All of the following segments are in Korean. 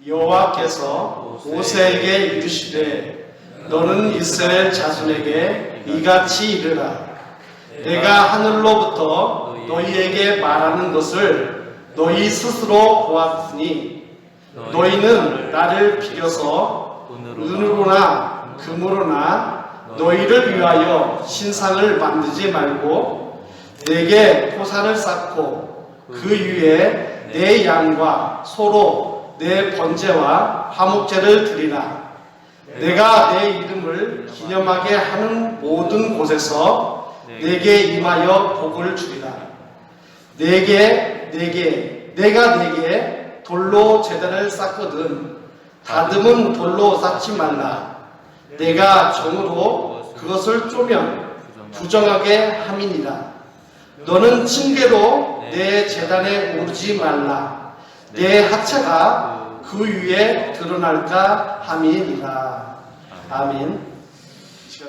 여호와께서 모세에게 이르시되 너는 이스라엘 자손에게 이같이 이르라. 내가 하늘로부터 너희에게 말하는 것을 너희 스스로 보았으니 너희는 나를 비겨서 은으로나 금으로나 너희를 위하여 신상을 만들지 말고 내게 토산을 쌓고 그 위에 내 양과 소로 내 번제와 화목제를 드리라. 내가 내 이름을 기념하게 하는 모든 곳에서 내게 임하여 복을 주리라. 내가 내게 돌로 제단을 쌓거든 다듬은 돌로 쌓지 말라. 내가 정으로 그것을 쪼면 부정하게 함이니라. 너는 징계로 내 제단에 오르지 말라. 내 하체가 그 위에 드러날까 함이니라. 아멘.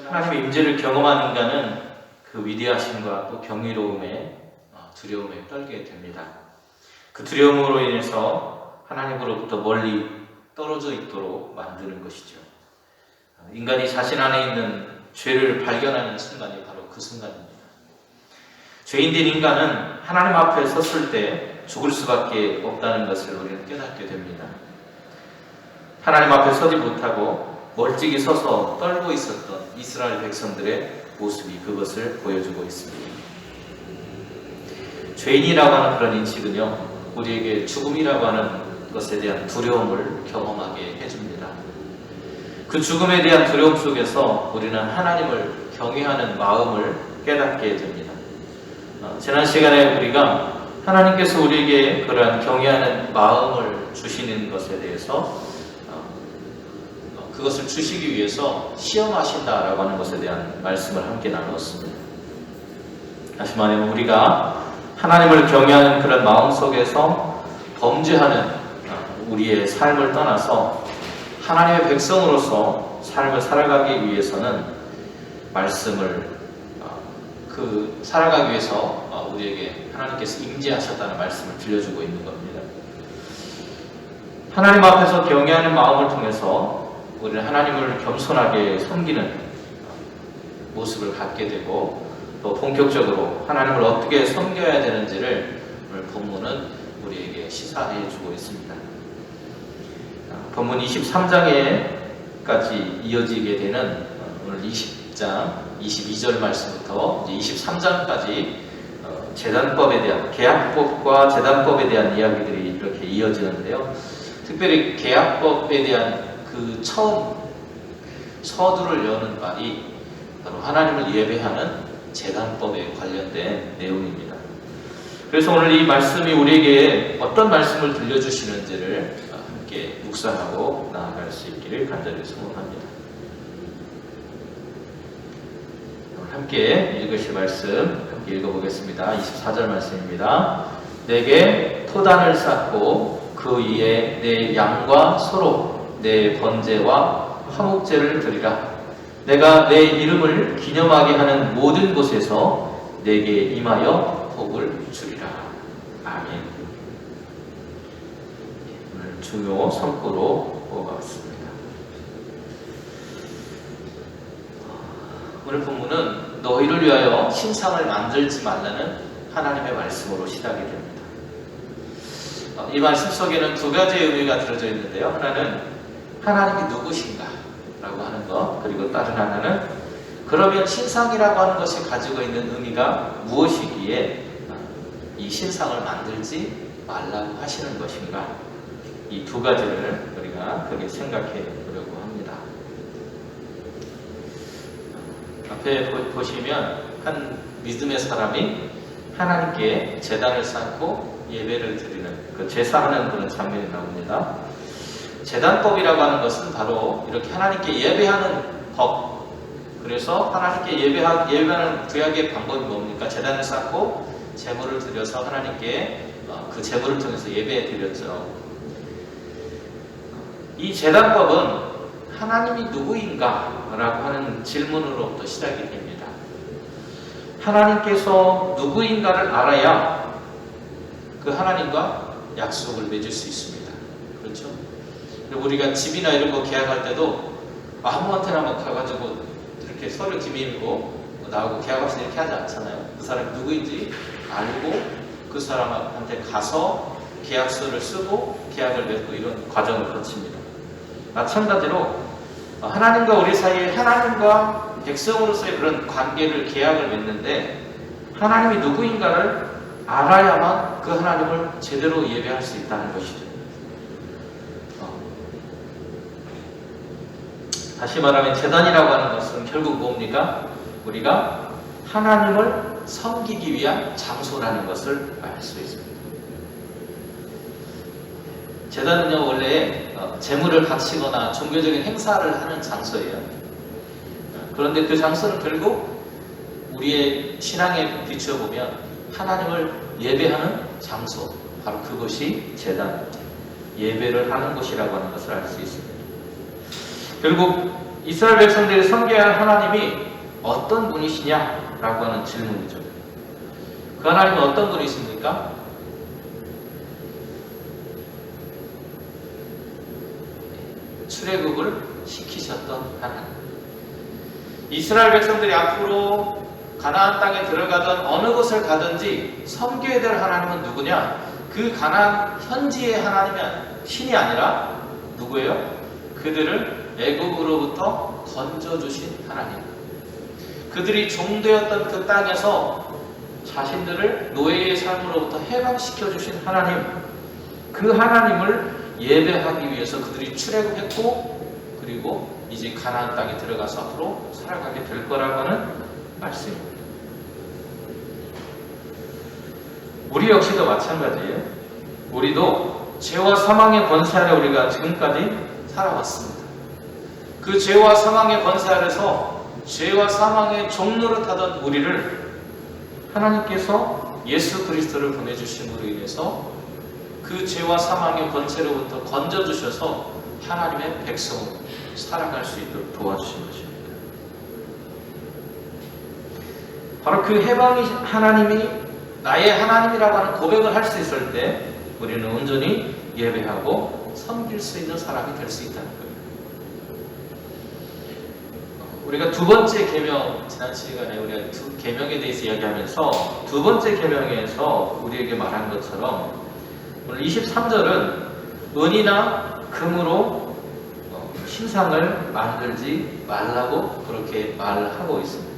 하나님의 임재를 경험한 인간은 그 위대하심과 또 경이로움에 두려움에 떨게 됩니다. 그 두려움으로 인해서 하나님으로부터 멀리 떨어져 있도록 만드는 것이죠. 인간이 자신 안에 있는 죄를 발견하는 순간이 바로 그 순간입니다. 죄인된 인간은 하나님 앞에 섰을 때 죽을 수밖에 없다는 것을 우리는 깨닫게 됩니다. 하나님 앞에 서지 못하고 멀찍이 서서 떨고 있었던 이스라엘 백성들의 모습이 그것을 보여주고 있습니다. 죄인이라고 하는 그런 인식은요, 우리에게 죽음이라고 하는 것에 대한 두려움을 경험하게 해줍니다. 그 죽음에 대한 두려움 속에서 우리는 하나님을 경외하는 마음을 깨닫게 됩니다. 지난 시간에 우리가 하나님께서 우리에게 그러한 경외하는 마음을 주시는 것에 대해서 그것을 주시기 위해서 시험하신다라고 하는 것에 대한 말씀을 함께 나누었습니다. 다시 말하면 우리가 하나님을 경외하는 그런 마음 속에서 범죄하는 우리의 삶을 떠나서 하나님의 백성으로서 삶을 살아가기 위해서는 말씀을 살아가기 위해서 우리에게 하나님께서 임재하셨다는 말씀을 들려주고 있는 겁니다. 하나님 앞에서 경외하는 마음을 통해서 우리는 하나님을 겸손하게 섬기는 모습을 갖게 되고 또 본격적으로 하나님을 어떻게 섬겨야 되는지를 오늘 본문은 우리에게 시사해 주고 있습니다. 본문 23장에까지 이어지게 되는 오늘 20장 22절 말씀부터 23장까지 제단법에 대한 계약법과 제단법에 대한 이야기들이 이렇게 이어지는데요. 특별히 계약법에 대한 그 처음 서두를 여는 말이 바로 하나님을 예배하는 제단법에 관련된 내용입니다. 그래서 오늘 이 말씀이 우리에게 어떤 말씀을 들려주시는지를 함께 묵상하고 나아갈 수 있기를 간절히 소원합니다. 오늘 함께 읽으실 말씀 함께 읽어보겠습니다. 24절 말씀입니다. 내게 토단을 쌓고 그 위에 내 양과 소로 내 번제와 화목제를 드리라. 내가 내 이름을 기념하게 하는 모든 곳에서 내게 임하여 복을 주리라. 아멘. 오늘 중요 성구로 뽑아봤습니다. 오늘 본문은 너희를 위하여 신상을 만들지 말라는 하나님의 말씀으로 시작이 됩니다. 이 말씀 속에는 두 가지의 의미가 들어져 있는데요. 하나는 하나님이 누구신가? 라고 하는 것, 그리고 다른 하나는 그러면 신상이라고 하는 것이 가지고 있는 의미가 무엇이기에 이 신상을 만들지 말라고 하시는 것인가? 이 두 가지를 우리가 크게 생각해 보려고 합니다. 앞에 보시면 한 믿음의 사람이 하나님께 제단을 쌓고 예배를 드리는 그 제사하는 그런 장면이 나옵니다. 제단법이라고 하는 것은 바로 이렇게 하나님께 예배하는 법. 그래서 하나님께 예배하는 구약의 방법이 뭡니까? 제단을 쌓고 제물을 드려서 하나님께 그 제물을 통해서 예배해 드렸죠. 이 제단법은 하나님이 누구인가? 라고 하는 질문으로부터 시작이 됩니다. 하나님께서 누구인가를 알아야 그 하나님과 약속을 맺을 수 있습니다. 그렇죠? 그리고 우리가 집이나 이런 거 계약할 때도 아무한테나 막 가가지고 이렇게 서류 기밀로 나하고 계약합시다 이렇게 하지 않잖아요. 그 사람이 누구인지 알고 그 사람한테 가서 계약서를 쓰고 계약을 맺고 이런 과정을 거칩니다. 마찬가지로 하나님과 우리 사이에 하나님과 백성으로서의 그런 관계를 계약을 맺는데 하나님이 누구인가를 알아야만 그 하나님을 제대로 예배할 수 있다는 것이죠. 다시 말하면 제단이라고 하는 것은 결국 뭡니까? 우리가 하나님을 섬기기 위한 장소라는 것을 알 수 있습니다. 제단은요 원래 제물을 바치거나 종교적인 행사를 하는 장소예요. 그런데 그 장소는 결국 우리의 신앙에 비추어 보면 하나님을 예배하는 장소, 바로 그것이 제단, 예배를 하는 곳이라고 하는 것을 알 수 있습니다. 결국 이스라엘 백성들이 섬겨야 할 하나님이 어떤 분이시냐라고 하는 질문이죠. 그 하나님은 어떤 분이십니까? 출애굽을 시키셨던 하나님. 이스라엘 백성들이 앞으로 가나안 땅에 들어가던 어느 곳을 가든지 섬겨야 될 하나님은 누구냐? 그 가나안 현지의 하나님이 신이 아니라 누구예요? 그들을 애굽으로부터 건져주신 하나님. 그들이 종되었던 그 땅에서 자신들을 노예의 삶으로부터 해방시켜 주신 하나님. 그 하나님을 예배하기 위해서 그들이 출애굽했고 그리고 이제 가나안 땅에 들어가서 앞으로 살아가게 될 거라고 하는 말씀입니다. 우리 역시도 마찬가지예요. 우리도 죄와 사망의 권세 아래 우리가 지금까지 살아왔습니다. 그 죄와 사망의 권세 아래서 죄와 사망의 종노릇하던 우리를 하나님께서 예수 그리스도를 보내주심으로 인해서 그 죄와 사망의 권세로부터 건져주셔서 하나님의 백성으로 살아갈 수 있도록 도와주신 것입니다. 바로 그 해방이 하나님이 나의 하나님이라고 하는 고백을 할 수 있을 때 우리는 온전히 예배하고 섬길 수 있는 사람이 될 수 있다는 거예요. 우리가 두 번째 계명, 지난 시간에 우리가 두 계명에 대해서 이야기하면서 두 번째 계명에서 우리에게 말한 것처럼 오늘 23절은 은이나 금으로 신상을 만들지 말라고 그렇게 말하고 있습니다.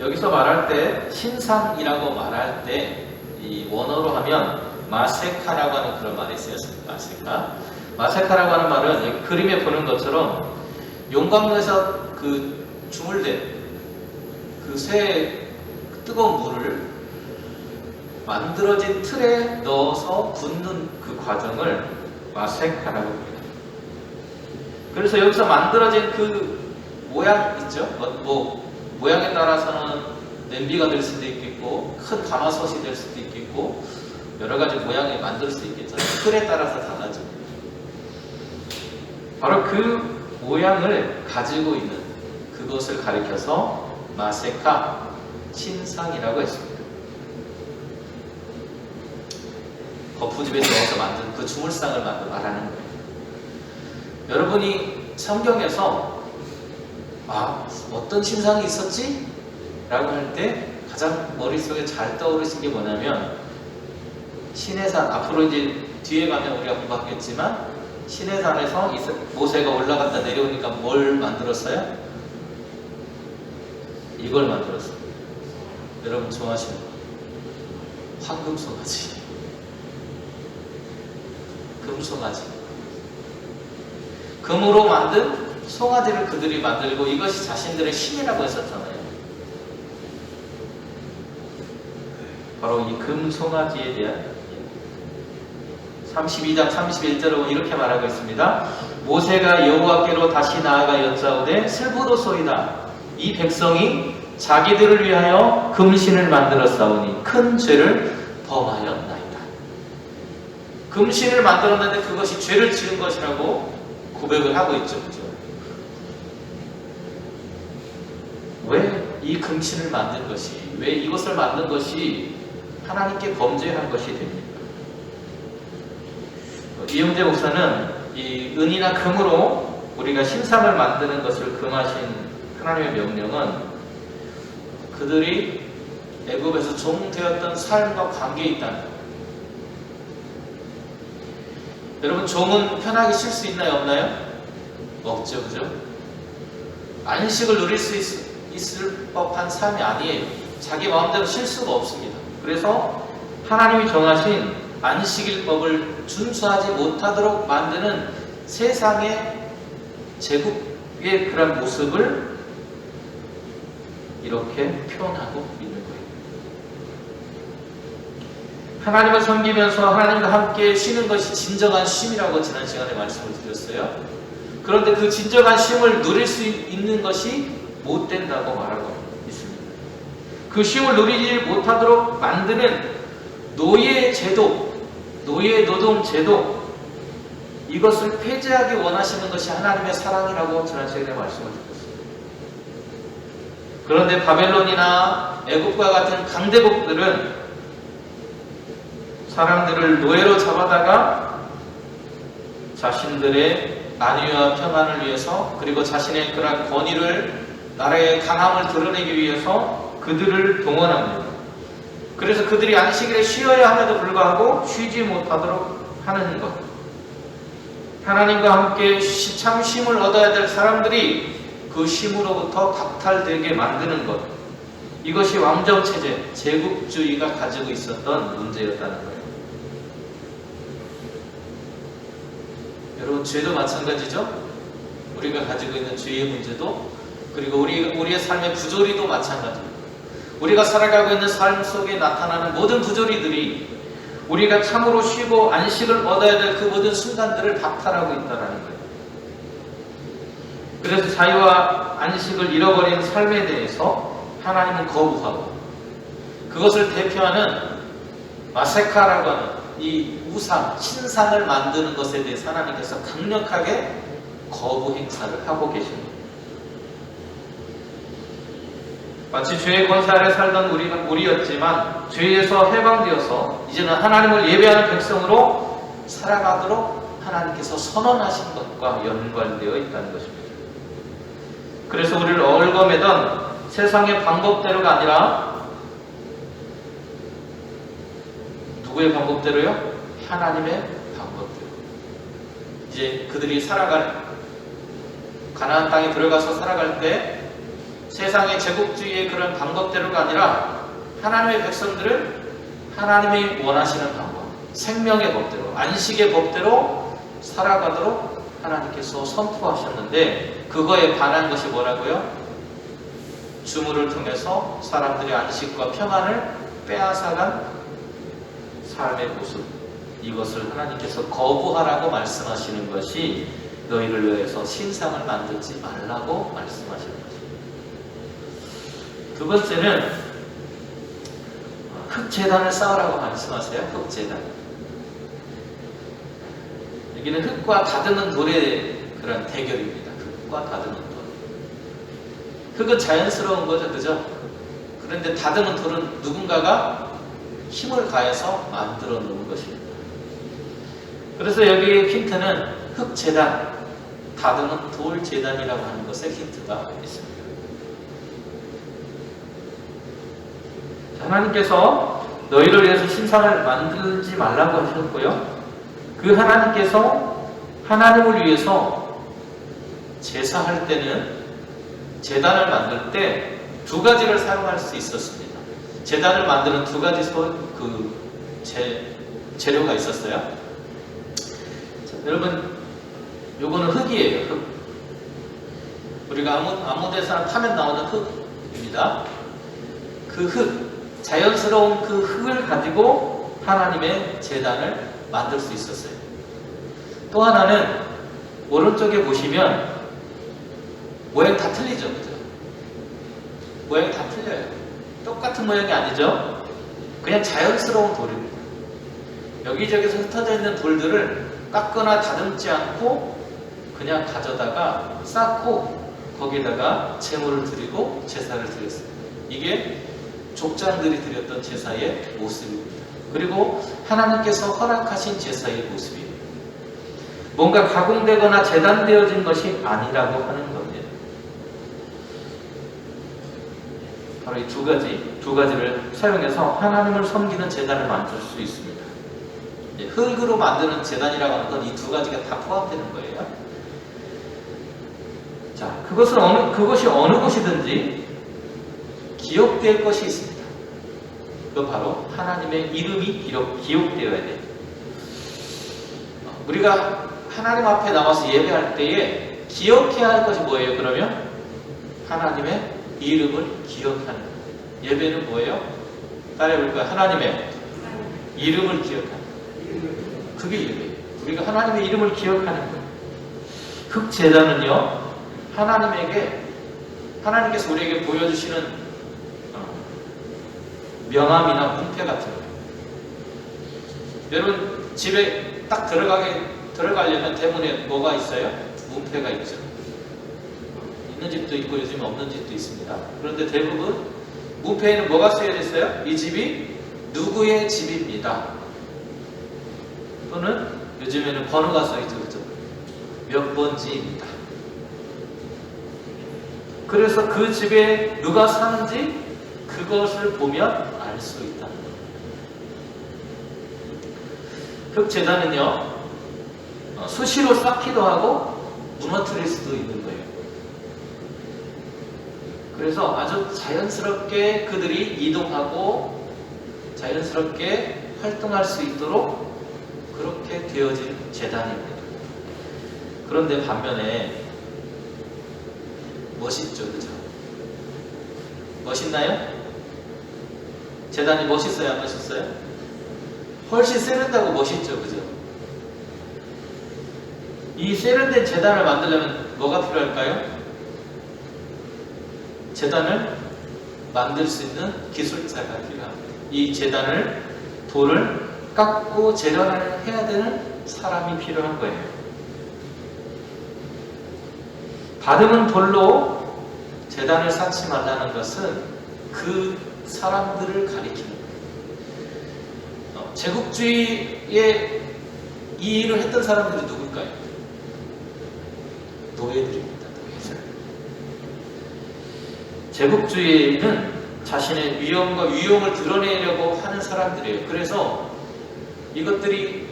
여기서 말할 때 신상이라고 말할 때 이 원어로 하면 마세카라고 하는 그런 말이 있어요. 마세카라고 하는 말은 여기 그림에 보는 것처럼 용광로에서 그 주물된 그 새 뜨거운 물을 만들어진 틀에 넣어서 붓는 그 과정을 마세카라고 합니다. 그래서 여기서 만들어진 그 모양 있죠? 모양에 따라서는 냄비가 될 수도 있겠고 큰 가마솥이 될 수도 있겠고 여러 가지 모양을 만들 수 있겠잖아요. 틀에 따라서 달라집니다. 바로 그 모양을 가지고 있는 그것을 가리켜서 마세카, 신상이라고 했습니다. 거푸집에 넣어서 만든 그 주물상을 말하는 거예요. 여러분이 성경에서 어떤 신상이 있었지? 라고 할 때 가장 머릿속에 잘 떠오르신 게 뭐냐면 시내산, 앞으로 이제 뒤에 가면 우리가 공부하겠지만 시내산에서 모세가 올라갔다 내려오니까 뭘 만들었어요? 이걸 만들었어요. 여러분 좋아하시는 거 황금송아지, 금송아지, 금으로 만든 송아지를 그들이 만들고 이것이 자신들의 신이라고 했었잖아요. 바로 이 금송아지에 대한 32장 31절에 보면 이렇게 말하고 있습니다. 모세가 여호와께로 다시 나아가 여짜오되 슬프도소이다. 이 백성이 자기들을 위하여 금신을 만들었사오니 큰 죄를 범하였나이다. 금신을 만들었는데 그것이 죄를 지은 것이라고 고백을 하고 있죠. 그죠? 왜 이 금신을 만든 것이, 왜 이것을 만든 것이 하나님께 범죄한 것이 됩니까? 이영재 목사는 이 은이나 금으로 우리가 신상을 만드는 것을 금하신 하나님의 명령은 그들이 애굽에서 종되었던 삶과 관계에 있다는 거예요. 여러분, 종은 편하게 쉴 수 있나요, 없나요? 없죠, 그죠? 안식을 누릴 수 있을 법한 삶이 아니에요. 자기 마음대로 쉴 수가 없습니다. 그래서 하나님이 정하신 안식일법을 준수하지 못하도록 만드는 세상의 제국의 그런 모습을 이렇게 표현하고 있는 거예요. 하나님을 섬기면서 하나님과 함께 쉬는 것이 진정한 쉼이라고 지난 시간에 말씀을 드렸어요. 그런데 그 진정한 쉼을 누릴 수 있는 것이 못 된다고 말하고 있습니다. 그 쉼을 누리지 못하도록 만드는 노예 제도, 노예 노동 제도, 이것을 폐지하기 원하시는 것이 하나님의 사랑이라고 지난 시간에 말씀을 드렸습니다. 그런데 바벨론이나 애국과 같은 강대국들은 사람들을 노예로 잡아다가 자신들의 안위와 평안을 위해서, 그리고 자신의 그런 권위를, 나라의 강함을 드러내기 위해서 그들을 동원합니다. 그래서 그들이 안식일에 쉬어야 함에도 불구하고 쉬지 못하도록 하는 것, 하나님과 함께 참 쉼을 얻어야 될 사람들이 그 쉼으로부터 박탈되게 만드는 것, 이것이 왕정체제, 제국주의가 가지고 있었던 문제였다는 거예요. 여러분, 죄도 마찬가지죠? 우리가 가지고 있는 죄의 문제도, 그리고 우리의 삶의 부조리도 마찬가지입니다. 우리가 살아가고 있는 삶 속에 나타나는 모든 부조리들이 우리가 참으로 쉬고 안식을 얻어야 될 그 모든 순간들을 박탈하고 있다는 거예요. 그래서 자유와 안식을 잃어버린 삶에 대해서 하나님은 거부하고, 그것을 대표하는 마세카라고 하는 이 우상, 신상을 만드는 것에 대해서 하나님께서 강력하게 거부 행사를 하고 계십니다. 마치 죄의 권세 아래 살던 우리였지만 죄에서 해방되어서 이제는 하나님을 예배하는 백성으로 살아가도록 하나님께서 선언하신 것과 연관되어 있다는 것입니다. 그래서 우리를 얽어매던 세상의 방법대로가 아니라 누구의 방법대로요? 하나님의 방법대로. 이제 그들이 가나안 땅에 들어가서 살아갈 때 세상의 제국주의의 그런 방법대로가 아니라 하나님의 백성들은 하나님이 원하시는 방법, 생명의 법대로, 안식의 법대로 살아가도록 하나님께서 선포하셨는데, 그거에 반한 것이 뭐라고요? 주물을 통해서 사람들의 안식과 평안을 빼앗아간 삶의 모습, 이것을 하나님께서 거부하라고 말씀하시는 것이 너희를 위해서 신상을 만들지 말라고 말씀하시는 것입니다. 두 번째는 흙재단을 쌓으라고 말씀하세요. 흙재단. 여기는 흙과 다듬은 돌의 그런 대결입니다. 흙과 다듬은 돌. 흙은 자연스러운 거죠, 그죠? 그런데 다듬은 돌은 누군가가 힘을 가해서 만들어 놓은 것입니다. 그래서 여기의 힌트는 흙재단, 다듬은 돌재단이라고 하는 것에 힌트가 있습니다. 하나님께서 너희를 위해서 신상을 만들지 말라고 하셨고요. 그 하나님께서 하나님을 위해서 제사할 때는, 제단을 만들 때 두 가지를 사용할 수 있었습니다. 제단을 만드는 두 가지 재료가 있었어요. 자, 여러분, 요거는 흙이에요. 흙. 우리가 아무 데서나 파면 나오는 흙입니다. 그 흙, 자연스러운 그 흙을 가지고 하나님의 제단을 만들 수 있었어요. 또 하나는 오른쪽에 보시면 모양 다 틀리죠, 그죠? 모양이 다 틀려요. 똑같은 모양이 아니죠? 그냥 자연스러운 돌입니다. 여기저기서 흩어져 있는 돌들을 깎거나 다듬지 않고 그냥 가져다가 쌓고 거기다가 제물을 드리고 제사를 드렸습니다. 이게 족장들이 드렸던 제사의 모습입니다. 그리고 하나님께서 허락하신 제사의 모습입니다. 뭔가 가공되거나 재단되어진 것이 아니라고 하는 겁니다. 바로 이 두 가지를 사용해서 하나님을 섬기는 제단을 만들 수 있습니다. 흙으로 만드는 제단이라고 하는 건 이 두 가지가 다 포함되는 거예요. 자, 그것이 어느 곳이든지 기억될 것이 있습니다. 그 바로 하나님의 이름이 기억되어야 돼요. 우리가 하나님 앞에 나와서 예배할 때에 기억해야 할 것이 뭐예요? 그러면 하나님의 이름을 기억하는 거예요. 예배는 뭐예요? 따라해볼까요? 하나님의 이름을 기억하는 거예요. 그게 예배예요. 우리가 하나님의 이름을 기억하는 거예요. 흙제단은요, 하나님께서 우리에게 보여주시는 명함이나 문패 같은 거예요. 여러분 집에 딱 들어가려면 대문에 뭐가 있어요? 문패가 있죠. 있는 집도 있고 요즘 없는 집도 있습니다. 그런데 대부분 문패에는 뭐가 쓰여져 있어요? 이 집이 누구의 집입니다. 또는 요즘에는 번호가 써있죠. 그죠? 몇 번지입니다. 그래서 그 집에 누가 사는지 그것을 보면 알 수 있다는 거예요. 흙제단은요, 수시로 쌓기도 하고 무너뜨릴 수도 있는 거예요. 그래서 아주 자연스럽게 그들이 이동하고 자연스럽게 활동할 수 있도록 그렇게 되어진 제단입니다. 그런데 반면에 멋있죠, 그죠? 멋있나요? 제단이 멋있어요, 안 멋있어요? 훨씬 세련되고 멋있죠, 그죠? 이 세련된 제단을 만들려면 뭐가 필요할까요? 제단을 만들 수 있는 기술자가 필요합니다. 이 제단을 돌을 깎고 재련을 해야 되는 사람이 필요한 거예요. 다듬은 돌로 제단을 쌓지 말라는 것은 그 사람들을 가리키는 거예요. 제국주의에 이 일을 했던 사람들이 누굴까요? 노예들입니다. 노예들. 제국주의는 자신의 위엄과 위용을 드러내려고 하는 사람들이에요. 그래서 이것들이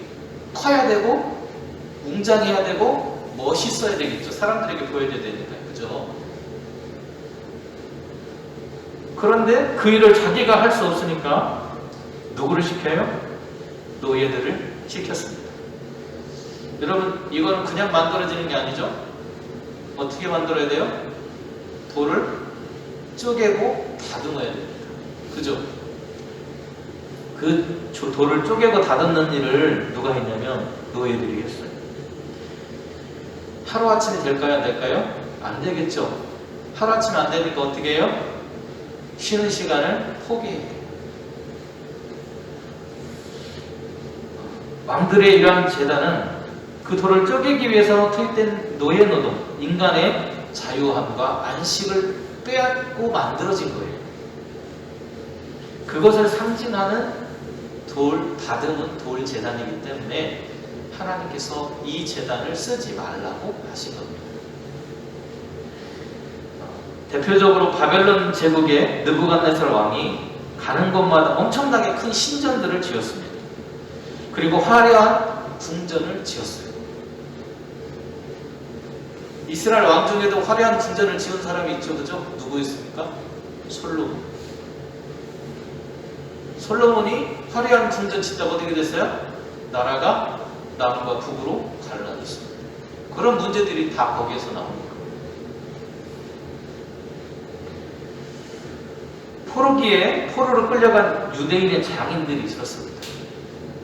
커야 되고 웅장해야 되고 멋있어야 되겠죠. 사람들에게 보여줘야 되니까요. 그죠? 그런데 그 일을 자기가 할 수 없으니까 누구를 시켜요? 노예들을 시켰습니다. 여러분, 이거는 그냥 만들어지는 게 아니죠? 어떻게 만들어야 돼요? 돌을 쪼개고 다듬어야 됩니다. 그죠? 그 돌을 쪼개고 다듬는 일을 누가 했냐면 노예들이 했어요. 하루아침에 될까요? 안 될까요? 안 되겠죠. 하루아침에 안 되니까 어떻게 해요? 쉬는 시간을 포기해야 돼요. 왕들의 이러한 제단은 그 돌을 쪼개기 위해서 투입된 노예 노동, 인간의 자유함과 안식을 빼앗고 만들어진 거예요. 그것을 상징하는 다듬은 돌 제단이기 때문에 하나님께서 이 제단을 쓰지 말라고 하신 겁니다. 대표적으로 바벨론 제국의 느부갓네살 왕이 가는 곳마다 엄청나게 큰 신전들을 지었습니다. 그리고 화려한 궁전을 지었어요. 이스라엘 왕 중에도 화려한 궁전을 지은 사람이 있죠, 그죠? 누구였습니까? 솔로몬. 솔로몬이 화려한 궁전 짓다가 어떻게 됐어요? 나라가 남과 북으로 갈라졌습니다. 그런 문제들이 다 거기에서 나오는 거예요. 포로로 끌려간 유대인의 장인들이 있었습니다.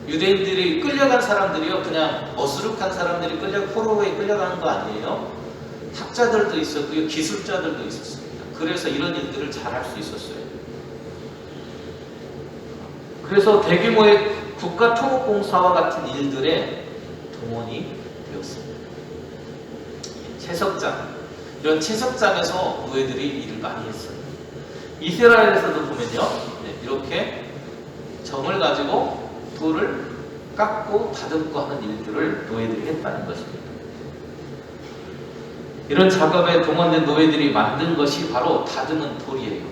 유대인들이 끌려간 사람들이요, 그냥 어수룩한 사람들이 포로에 끌려가는 거 아니에요. 학자들도 있었고요, 기술자들도 있었습니다. 그래서 이런 일들을 잘할 수 있었어요. 그래서 대규모의 국가 토목공사와 같은 일들에 동원이 되었습니다. 채석장, 이런 채석장에서 노예들이 일을 많이 했어요. 이스라엘에서도 보면요, 이렇게 정을 가지고 돌을 깎고 다듬고 하는 일들을 노예들이 했다는 것입니다. 이런 작업에 동원된 노예들이 만든 것이 바로 다듬은 돌이에요.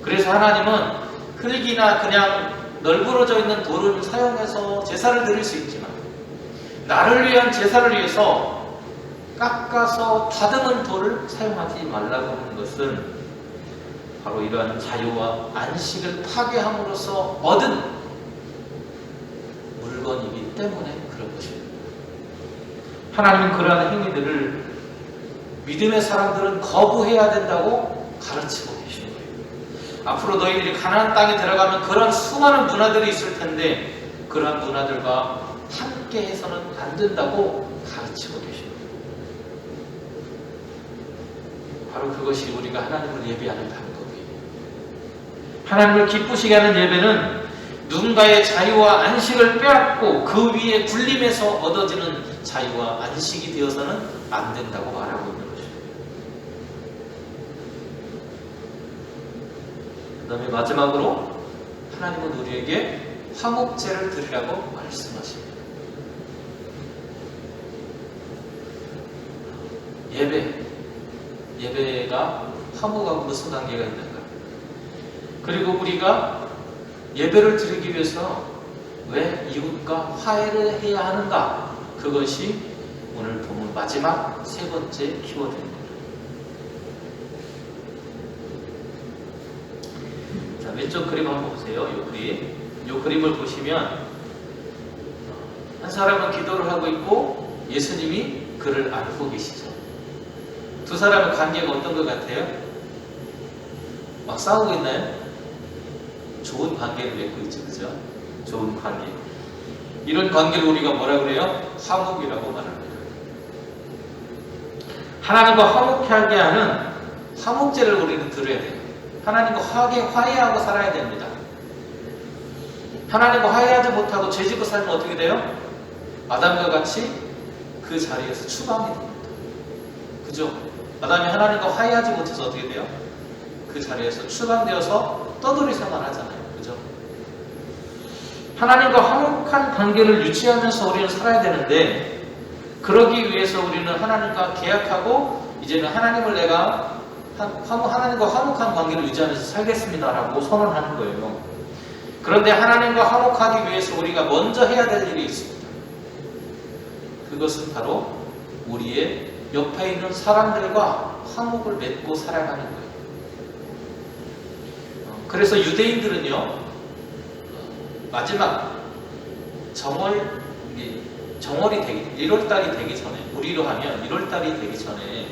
그래서 하나님은 흙이나 그냥 널브러져 있는 돌을 사용해서 제사를 드릴 수 있지만 나를 위한 제사를 위해서 깎아서 다듬은 돌을 사용하지 말라고 하는 것은 바로 이러한 자유와 안식을 파괴함으로써 얻은 물건이기 때문에 그런 것입니다. 하나님은 그러한 행위들을 믿음의 사람들은 거부해야 된다고 가르치고 계시는 거예요. 앞으로 너희들이 가나안 땅에 들어가면 그러한 수많은 문화들이 있을 텐데 그러한 문화들과 함께 해서는 안 된다고 가르치고 계십니다. 바로 그것이 우리가 하나님을 예배하는 방법이에요. 하나님을 기쁘시게 하는 예배는 누군가의 자유와 안식을 빼앗고 그 위에 군림에서 얻어지는 자유와 안식이 되어서는 안 된다고 말하고 있는 것입니다. 그 다음에 마지막으로 하나님은 우리에게 화목제를 드리라고 말씀하십니다. 예배가 화목하고 무슨 관계가 있는가? 그리고 우리가 예배를 드리기 위해서 왜 이웃과 화해를 해야 하는가? 그것이 오늘 본문 마지막 세 번째 키워드입니다. 자, 왼쪽 그림 한번 보세요. 이 그림을 보시면 한 사람은 기도를 하고 있고 예수님이 그를 안고 계시죠. 두 사람의 관계가 어떤 것 같아요? 막 싸우고 있나요? 좋은 관계를 맺고 있죠, 그죠? 좋은 관계. 이런 관계를 우리가 뭐라 그래요? 화목이라고 말합니다. 하나님과 화목하게 하는 화목제를 우리는 드려야 돼요. 하나님과 화해하고 살아야 됩니다. 하나님과 화해하지 못하고 죄짓고 살면 어떻게 돼요? 아담과 같이 그 자리에서 추방이 됩니다. 그죠? 아담이 하나님과 화해하지 못해서 어떻게 돼요? 그 자리에서 추방되어서 떠돌이 생활하잖아요. 그죠? 하나님과 화목한 관계를 유지하면서 우리는 살아야 되는데 그러기 위해서 우리는 하나님과 계약하고 이제는 하나님을 내가 하나님과 화목한 관계를 유지하면서 살겠습니다라고 선언하는 거예요. 그런데 하나님과 화목하기 위해서 우리가 먼저 해야 될 일이 있습니다. 그것은 바로 우리의 옆에 있는 사람들과 화목을 맺고 살아가는 거예요. 그래서 유대인들은요, 마지막 정월이 되기, 1월달이 되기 전에, 우리로 하면 1월달이 되기 전에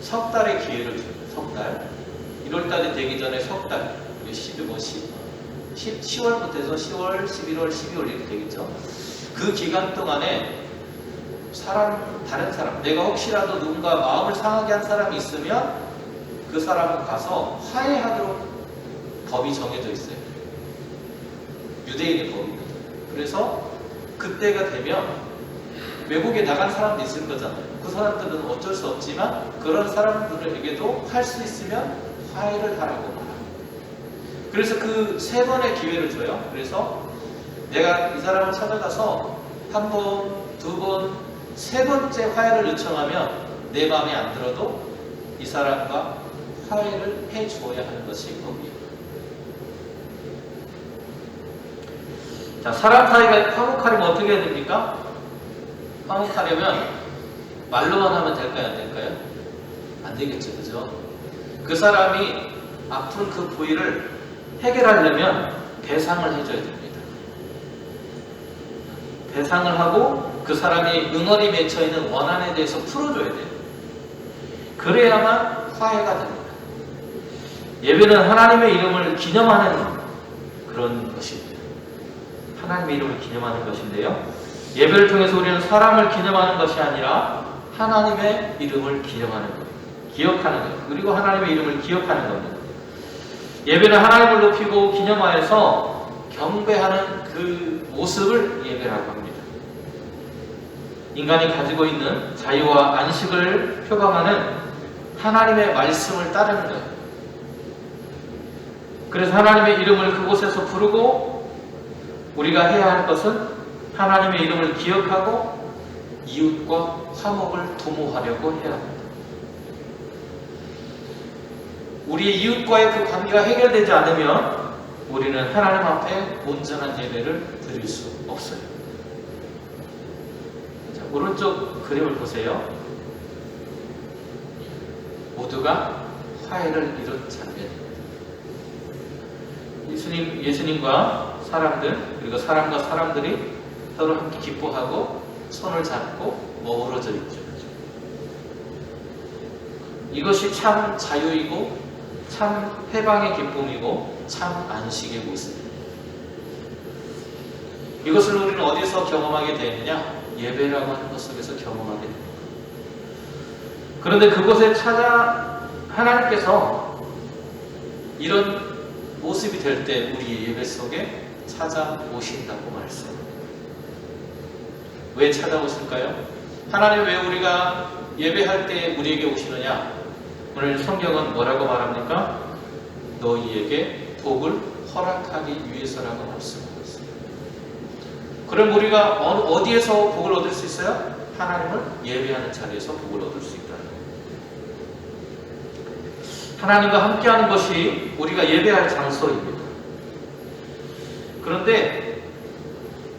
석 달의 기회를 줍니다. 석 달. 1월달이 되기 전에 석 달. 10월부터 해서 10월, 11월, 12월 이렇게 되겠죠. 그 기간 동안에 다른 사람, 내가 혹시라도 누군가 마음을 상하게 한 사람이 있으면 그 사람은 가서 화해하도록 법이 정해져 있어요. 유대인의 법입니다. 그래서 그때가 되면 외국에 나간 사람도 있을 거잖아요. 그 사람들은 어쩔 수 없지만 그런 사람들에게도 할 수 있으면 화해를 하라고 말합니다. 그래서 그 세 번의 기회를 줘요. 그래서 내가 이 사람을 찾아가서 한 번, 두 번, 세 번째 화해를 요청하면 내 마음에 안 들어도 이 사람과 화해를 해줘야 하는 것이 법이에요. 자, 사람 사이가 화목하려면 어떻게 해야 됩니까? 화목하려면 말로만 하면 될까요? 안 될까요? 안 되겠죠, 그죠? 그 사람이 아픈 그 부위를 해결하려면 배상을 해줘야 됩니다. 배상을 하고 그 사람이 응어리 맺혀있는 원한에 대해서 풀어줘야 돼요. 그래야만 화해가 됩니다. 예배는 하나님의 이름을 기념하는 그런 것입니다. 하나님의 이름을 기념하는 것인데요. 예배를 통해서 우리는 사람을 기념하는 것이 아니라 하나님의 이름을 기념하는 것, 기억하는 것, 그리고 하나님의 이름을 기억하는 겁니다. 예배는 하나님을 높이고 기념하여서 경배하는 그 모습을 예배라고 합니다. 인간이 가지고 있는 자유와 안식을 표방하는 하나님의 말씀을 따르는 거예요. 그래서 하나님의 이름을 그곳에서 부르고 우리가 해야 할 것은 하나님의 이름을 기억하고 이웃과 화목을 도모하려고 해야 합니다. 우리의 이웃과의 그 관계가 해결되지 않으면 우리는 하나님 앞에 온전한 예배를 드릴 수 없어요. 자, 오른쪽 그림을 보세요. 모두가 화해를 이룬 장면입니다. 예수님과 사람들, 그리고 사람과 사람들이 서로 함께 기뻐하고 손을 잡고 어우러져 있죠. 이것이 참 자유이고 참 해방의 기쁨이고 참 안식의 모습입니다. 이것을 우리는 어디서 경험하게 되느냐? 예배라고 하는 것 속에서 경험하게 됩니다. 그런데 그곳에 찾아 하나님께서 이런 모습이 될 때 우리의 예배 속에 찾아오신다고 말씀합니다. 왜 찾아오실까요? 하나님 왜 우리가 예배할 때 우리에게 오시느냐? 오늘 성경은 뭐라고 말합니까? 너희에게 복을 허락하기 위해서라고 말씀하고 있습니다. 그럼 우리가 어디에서 복을 얻을 수 있어요? 하나님을 예배하는 자리에서 복을 얻을 수 있다는 거예요. 하나님과 함께하는 것이 우리가 예배할 장소입니다. 그런데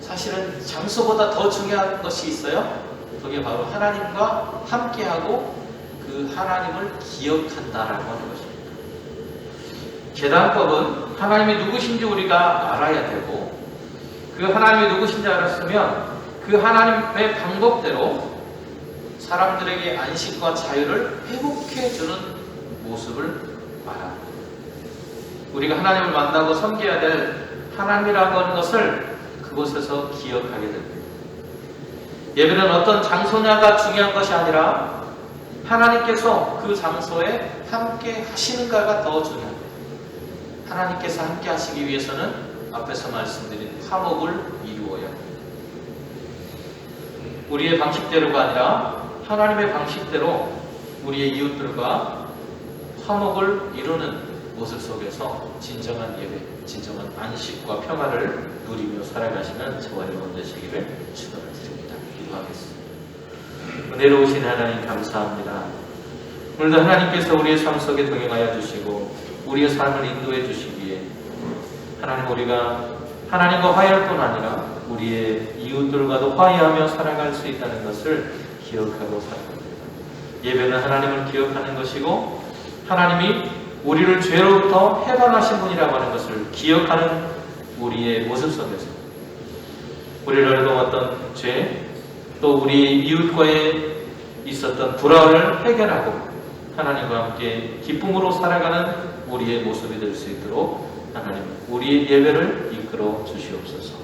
사실은 장소보다 더 중요한 것이 있어요. 그게 바로 하나님과 함께하고 그 하나님을 기억한다라고 하는 것입니다. 제단법은 하나님이 누구신지 우리가 알아야 되고, 그 하나님이 누구신지 알았으면 그 하나님의 방법대로 사람들에게 안식과 자유를 회복해주는 모습을 말합니다. 우리가 하나님을 만나고 섬겨야 될 하나님이라고 하는 것을 그곳에서 기억하게 됩니다. 예배는 어떤 장소냐가 중요한 것이 아니라 하나님께서 그 장소에 함께 하시는가가 더 중요합니다. 하나님께서 함께 하시기 위해서는 앞에서 말씀드린 화목을 이루어야 합니다. 우리의 방식대로가 아니라 하나님의 방식대로 우리의 이웃들과 화목을 이루는 모습 속에서 진정한 예배, 진정한 안식과 평화를 누리며 살아가시는 저와 여러분 되시기를 축원드립니다. 기도하겠습니다. 은혜로우신 하나님 감사합니다. 오늘도 하나님께서 우리의 삶 속에 동행하여 주시고 우리의 삶을 인도해 주시기에 하나님, 우리가 하나님과 화해할 뿐 아니라 우리의 이웃들과도 화해하며 살아갈 수 있다는 것을 기억하고 살아갑니다. 예배는 하나님을 기억하는 것이고 하나님이 우리를 죄로부터 해방하신 분이라고 하는 것을 기억하는 우리의 모습 속에서 우리를 얻어왔던 죄, 또 우리 이웃과의 있었던 불화를 해결하고 하나님과 함께 기쁨으로 살아가는 우리의 모습이 될 수 있도록 하나님, 우리의 예배를 이끌어 주시옵소서.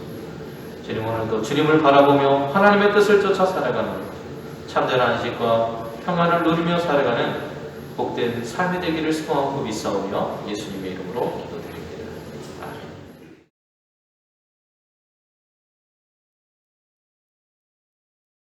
주님, 오늘도 주님을 바라보며 하나님의 뜻을 쫓아 살아가는 참된 안식과 평안을 누리며 살아가는 복된 삶이 되기를 소망하고 믿사오며 예수님의 이름으로 기도드립니다.